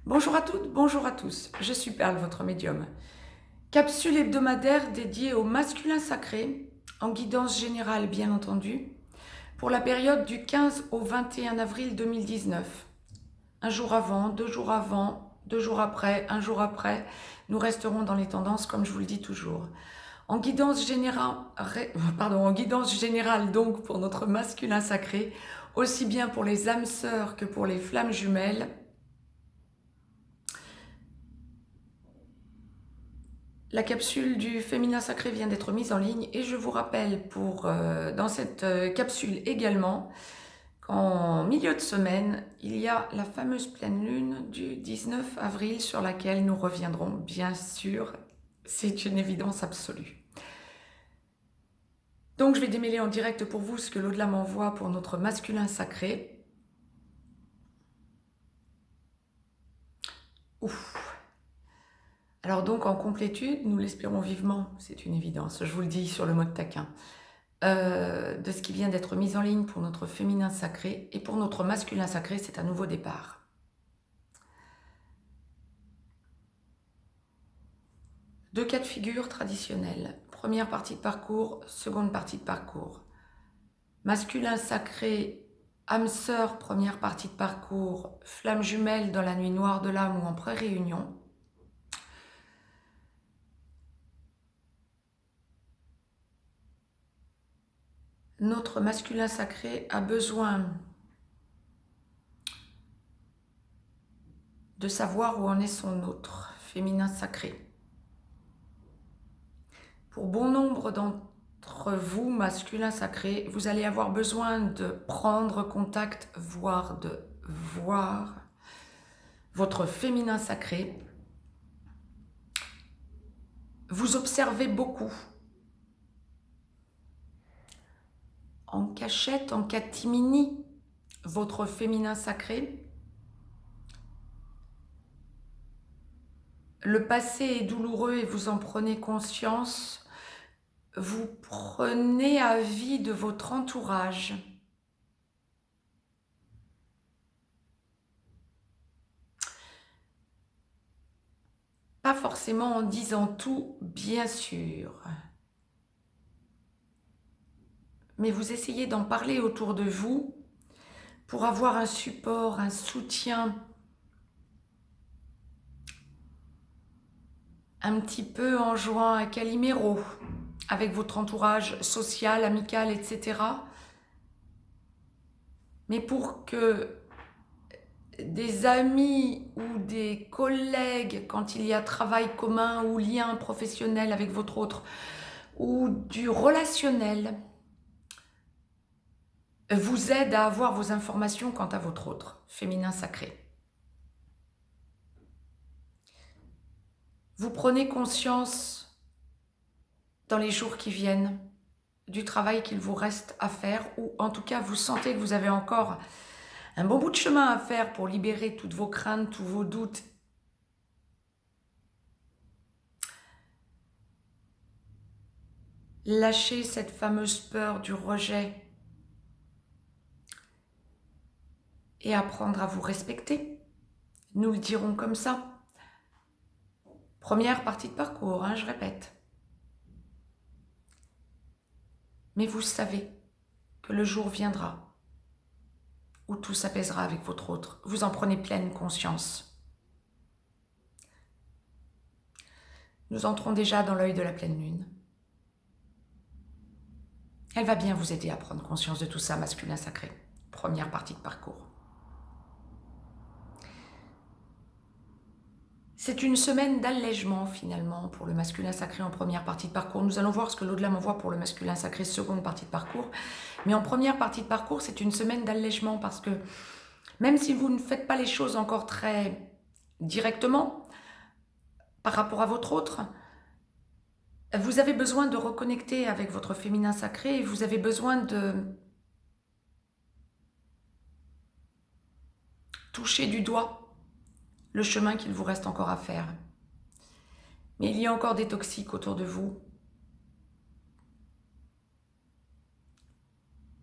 Bonjour à toutes, bonjour à tous, je suis Perle, votre médium. Capsule hebdomadaire dédiée au masculin sacré, en guidance générale bien entendu, pour la période du 15 au 21 avril 2019. Un jour avant, 2 jours après, un jour après, nous resterons dans les tendances comme je vous le dis toujours. En guidance générale donc pour notre masculin sacré, aussi bien pour les âmes sœurs que pour les flammes jumelles, la capsule du féminin sacré vient d'être mise en ligne et je vous rappelle dans cette capsule également qu'en milieu de semaine, il y a la fameuse pleine lune du 19 avril sur laquelle nous reviendrons bien sûr, c'est une évidence absolue. Donc je vais démêler en direct pour vous ce que l'au-delà m'envoie pour notre masculin sacré. Ouf. Alors donc en complétude, nous l'espérons vivement, c'est une évidence, je vous le dis sur le mode taquin, de ce qui vient d'être mis en ligne pour notre féminin sacré, et pour notre masculin sacré, c'est un nouveau départ. Deux cas de figure traditionnels, première partie de parcours, seconde partie de parcours. Masculin sacré, âme sœur, première partie de parcours, flamme jumelle dans la nuit noire de l'âme ou en pré-réunion. Notre masculin sacré a besoin de savoir où en est son autre féminin sacré. Pour bon nombre d'entre vous, masculins sacrés, vous allez avoir besoin de prendre contact, voire de voir votre féminin sacré. Vous observez beaucoup. En cachette, en catimini, votre féminin sacré. Le passé est douloureux et vous en prenez conscience. Vous prenez avis de votre entourage. Pas forcément en disant tout, bien sûr. Mais vous essayez d'en parler autour de vous pour avoir un support, un soutien un petit peu en jouant à Calimero avec votre entourage social, amical, etc. Mais pour que des amis ou des collègues, quand il y a travail commun ou lien professionnel avec votre autre, ou du relationnel, vous aident à avoir vos informations quant à votre autre, féminin sacré. Vous prenez conscience dans les jours qui viennent du travail qu'il vous reste à faire, ou en tout cas vous sentez que vous avez encore un bon bout de chemin à faire pour libérer toutes vos craintes, tous vos doutes. Lâchez cette fameuse peur du rejet et apprendre à vous respecter. Nous le dirons comme ça. Première partie de parcours, je répète. Mais vous savez que le jour viendra où tout s'apaisera avec votre autre. Vous en prenez pleine conscience. Nous entrons déjà dans l'œil de la pleine lune. Elle va bien vous aider à prendre conscience de tout ça, masculin sacré. Première partie de parcours. C'est une semaine d'allègement finalement pour le masculin sacré en première partie de parcours. Nous allons voir ce que l'au-delà m'envoie pour le masculin sacré seconde partie de parcours. Mais en première partie de parcours, c'est une semaine d'allègement parce que même si vous ne faites pas les choses encore très directement par rapport à votre autre, vous avez besoin de reconnecter avec votre féminin sacré et vous avez besoin de toucher du doigt le chemin qu'il vous reste encore à faire. Mais il y a encore des toxiques autour de vous.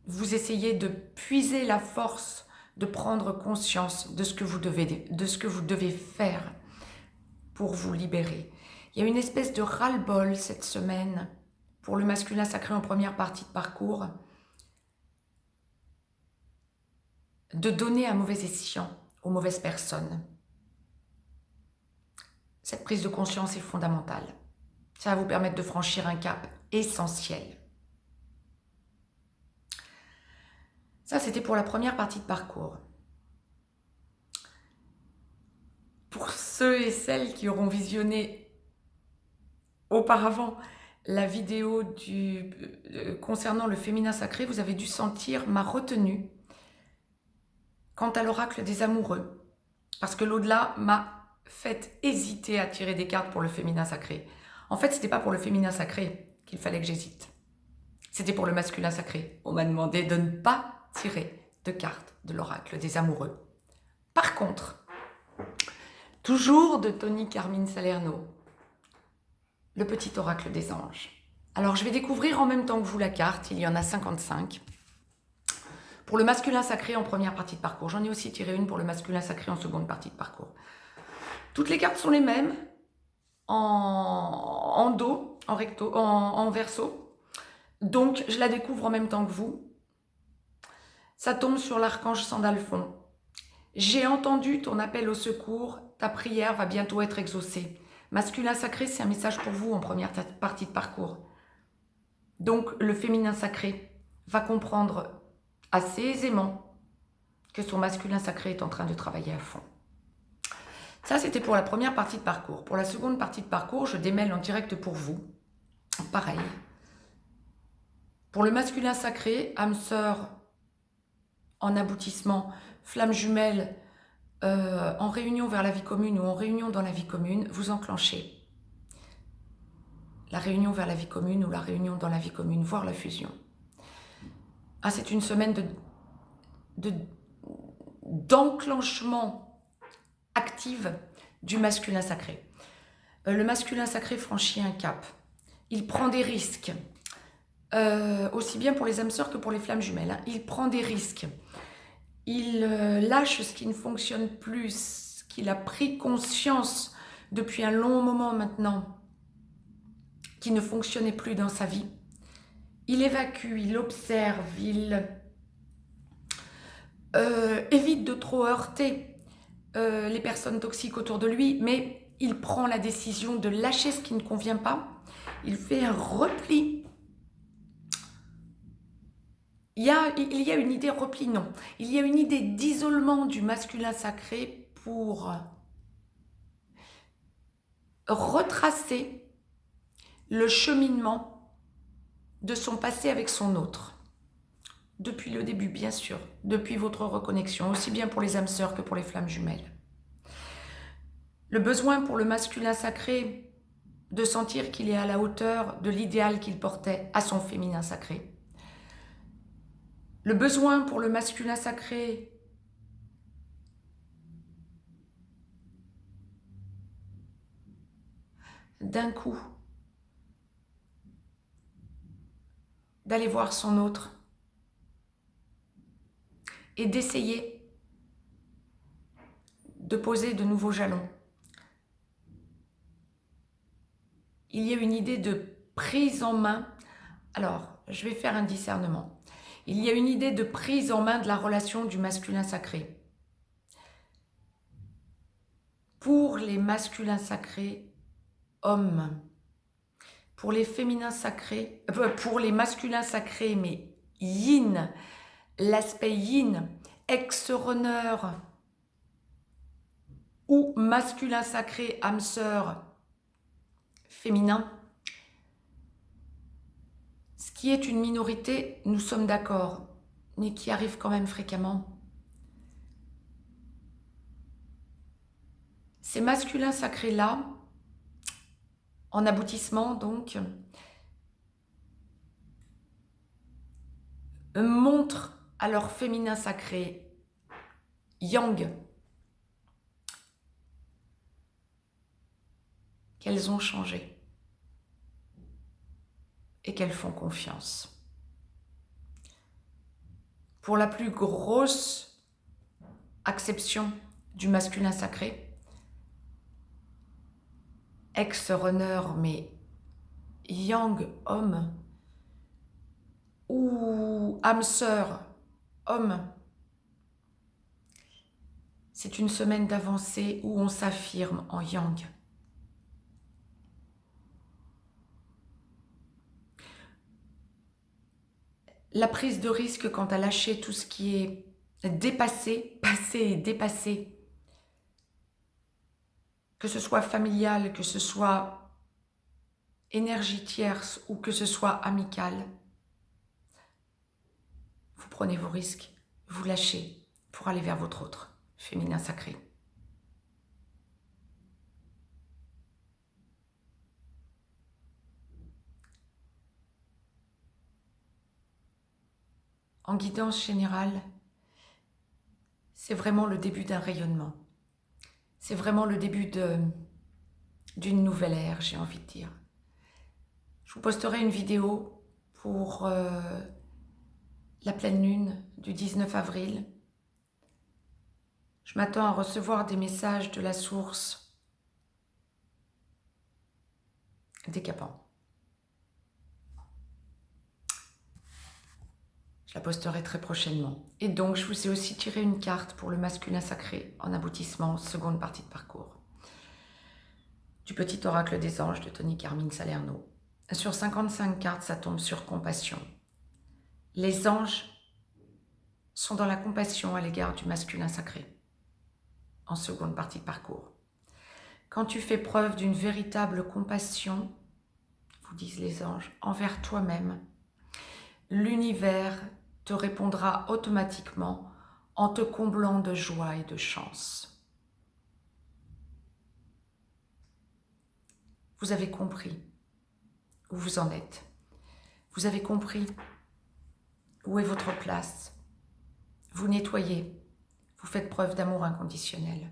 Vous essayez de puiser la force de prendre conscience de ce que vous devez faire pour vous libérer. Il y a une espèce de ras-le-bol cette semaine pour le masculin sacré en première partie de parcours, de donner un mauvais escient aux mauvaises personnes. Cette prise de conscience est fondamentale. Ça va vous permettre de franchir un cap essentiel. Ça, c'était pour la première partie de parcours. Pour ceux et celles qui auront visionné auparavant la vidéo concernant le féminin sacré, vous avez dû sentir ma retenue quant à l'oracle des amoureux. Parce que l'au-delà m'a fait hésiter à tirer des cartes pour le féminin sacré. En fait, ce n'était pas pour le féminin sacré qu'il fallait que j'hésite. C'était pour le masculin sacré. On m'a demandé de ne pas tirer de cartes de l'oracle des amoureux. Par contre, toujours de Tony Carmine Salerno, le petit oracle des anges. Alors, je vais découvrir en même temps que vous la carte, il y en a 55. Pour le masculin sacré en première partie de parcours. J'en ai aussi tiré une pour le masculin sacré en seconde partie de parcours. Toutes les cartes sont les mêmes, en dos, en recto, en verso. Donc, je la découvre en même temps que vous. Ça tombe sur l'archange Sandalphon. J'ai entendu ton appel au secours, ta prière va bientôt être exaucée. Masculin sacré, c'est un message pour vous en première partie de parcours. Donc, le féminin sacré va comprendre assez aisément que son masculin sacré est en train de travailler à fond. Ça, c'était pour la première partie de parcours. Pour la seconde partie de parcours, je démêle en direct pour vous. Pareil. Pour le masculin sacré, âme sœur en aboutissement, flamme jumelle en réunion vers la vie commune ou en réunion dans la vie commune, vous enclenchez la réunion vers la vie commune ou la réunion dans la vie commune, voire la fusion. Ah, c'est une semaine d'enclenchement active du masculin sacré. Le masculin sacré franchit un cap. Il prend des risques, aussi bien pour les âmes sœurs que pour les flammes jumelles. Hein. Il prend des risques. Il lâche ce qui ne fonctionne plus, ce qu'il a pris conscience depuis un long moment maintenant, qui ne fonctionnait plus dans sa vie. Il évacue, il observe, il évite de trop heurter les personnes toxiques autour de lui, mais il prend la décision de lâcher ce qui ne convient pas. Il fait un repli. Il y a une idée repli, non. Il y a une idée d'isolement du masculin sacré pour retracer le cheminement de son passé avec son autre. Depuis le début, bien sûr, depuis votre reconnexion, aussi bien pour les âmes sœurs que pour les flammes jumelles. Le besoin pour le masculin sacré de sentir qu'il est à la hauteur de l'idéal qu'il portait à son féminin sacré. Le besoin pour le masculin sacré d'un coup d'aller voir son autre et d'essayer de poser de nouveaux jalons. Il y a une idée de prise en main. Alors, je vais faire un discernement. Il y a une idée de prise en main de la relation du masculin sacré. Pour les masculins sacrés, hommes. Pour les féminins sacrés, pour les masculins sacrés, mais yin, l'aspect yin, ex-runner ou masculin sacré, âme sœur, féminin, ce qui est une minorité, nous sommes d'accord, mais qui arrive quand même fréquemment. Ces masculins sacrés-là, en aboutissement donc, montrent à leur féminin sacré, yang, qu'elles ont changé et qu'elles font confiance. Pour la plus grosse acception du masculin sacré, ex-runner mais yang homme ou âme sœur homme. C'est une semaine d'avancée où on s'affirme en yang. La prise de risque quant à lâcher tout ce qui est dépassé, passé et dépassé, que ce soit familial, que ce soit énergie tierce ou que ce soit amical, vous prenez vos risques, vous lâchez pour aller vers votre autre féminin sacré. En guidance générale, c'est vraiment le début d'un rayonnement. C'est vraiment le début d'une nouvelle ère, j'ai envie de dire. Je vous posterai une vidéo pour la pleine lune du 19 avril. Je m'attends à recevoir des messages de la source décapants. Je la posterai très prochainement. Et donc, je vous ai aussi tiré une carte pour le masculin sacré en aboutissement, seconde partie de parcours. Du petit oracle des anges de Tony Carmine Salerno. Sur 55 cartes, ça tombe sur compassion. Les anges sont dans la compassion à l'égard du masculin sacré en seconde partie de parcours. Quand tu fais preuve d'une véritable compassion, vous disent les anges, envers toi-même, l'univers te répondra automatiquement en te comblant de joie et de chance. Vous avez compris où vous en êtes. Vous avez compris où est votre place. Vous nettoyez, vous faites preuve d'amour inconditionnel.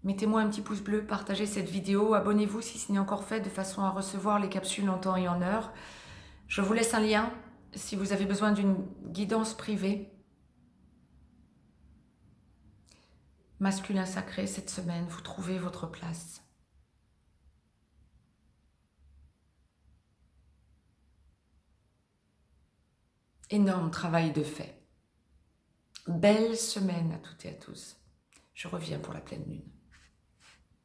Mettez-moi un petit pouce bleu, partagez cette vidéo, abonnez-vous si ce n'est encore fait de façon à recevoir les capsules en temps et en heure. Je vous laisse un lien si vous avez besoin d'une guidance privée. Masculin sacré, cette semaine, vous trouvez votre place. Énorme travail de fait. Belle semaine à toutes et à tous. Je reviens pour la pleine lune.